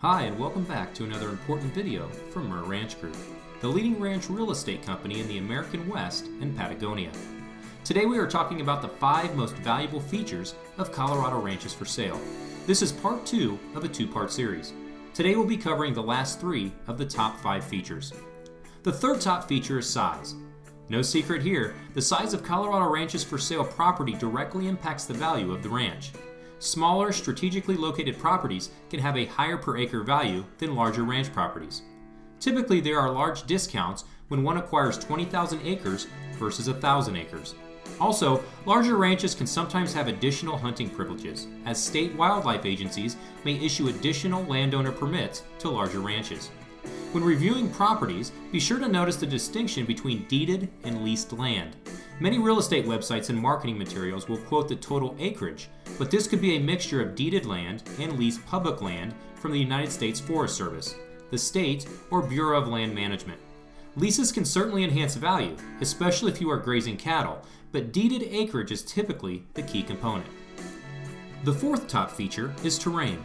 Hi, and welcome back to another important video from Mirr Ranch Group, the leading ranch real estate company in the American West and Patagonia. Today we are talking about the 5 most valuable features of Colorado ranches for sale. This is part 2 of a 2-part series. Today we'll be covering the last 3 of the top 5 features. The third top feature is size. No secret here, the size of Colorado ranches for sale property directly impacts the value of the ranch. Smaller, strategically located properties can have a higher per acre value than larger ranch properties. Typically, there are large discounts when one acquires 20,000 acres versus 1,000 acres. Also, larger ranches can sometimes have additional hunting privileges, as state wildlife agencies may issue additional landowner permits to larger ranches. When reviewing properties, be sure to notice the distinction between deeded and leased land. Many real estate websites and marketing materials will quote the total acreage, but this could be a mixture of deeded land and leased public land from the United States Forest Service, the state, or Bureau of Land Management. Leases can certainly enhance value, especially if you are grazing cattle, but deeded acreage is typically the key component. The fourth top feature is terrain.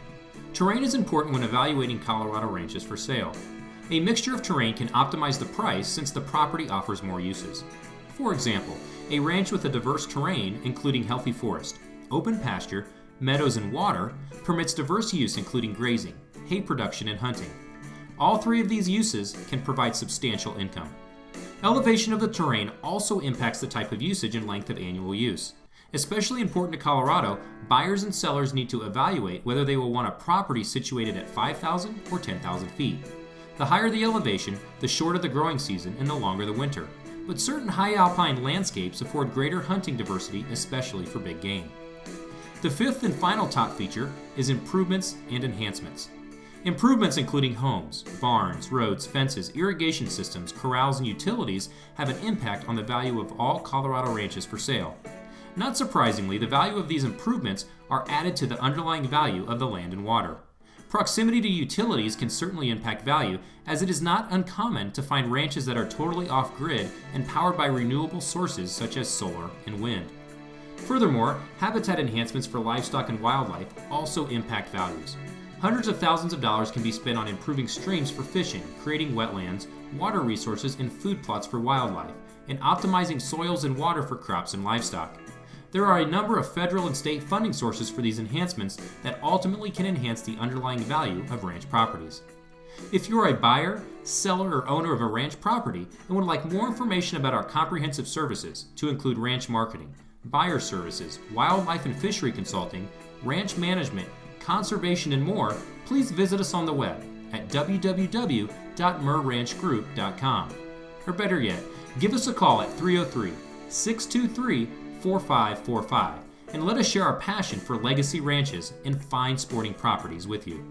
Terrain is important when evaluating Colorado ranches for sale. A mixture of terrain can optimize the price since the property offers more uses. For example, a ranch with a diverse terrain, including healthy forest, open pasture, meadows, and water, permits diverse use including grazing, hay production, and hunting. All 3 of these uses can provide substantial income. Elevation of the terrain also impacts the type of usage and length of annual use. Especially important to Colorado, buyers and sellers need to evaluate whether they will want a property situated at 5,000 or 10,000 feet. The higher the elevation, the shorter the growing season and the longer the winter. But certain high alpine landscapes afford greater hunting diversity, especially for big game. The fifth and final top feature is improvements and enhancements. Improvements including homes, barns, roads, fences, irrigation systems, corrals, and utilities have an impact on the value of all Colorado ranches for sale. Not surprisingly, the value of these improvements are added to the underlying value of the land and water. Proximity to utilities can certainly impact value, as it is not uncommon to find ranches that are totally off-grid and powered by renewable sources such as solar and wind. Furthermore, habitat enhancements for livestock and wildlife also impact values. Hundreds of thousands of dollars can be spent on improving streams for fishing, creating wetlands, water resources, and food plots for wildlife, and optimizing soils and water for crops and livestock. There are a number of federal and state funding sources for these enhancements that ultimately can enhance the underlying value of ranch properties. If you are a buyer, seller, or owner of a ranch property and would like more information about our comprehensive services, to include ranch marketing, buyer services, wildlife and fishery consulting, ranch management, conservation, and more, please visit us on the web at www.mirranchgroup.com. Or better yet, give us a call at 303-623-4545 and let us share our passion for legacy ranches and fine sporting properties with you.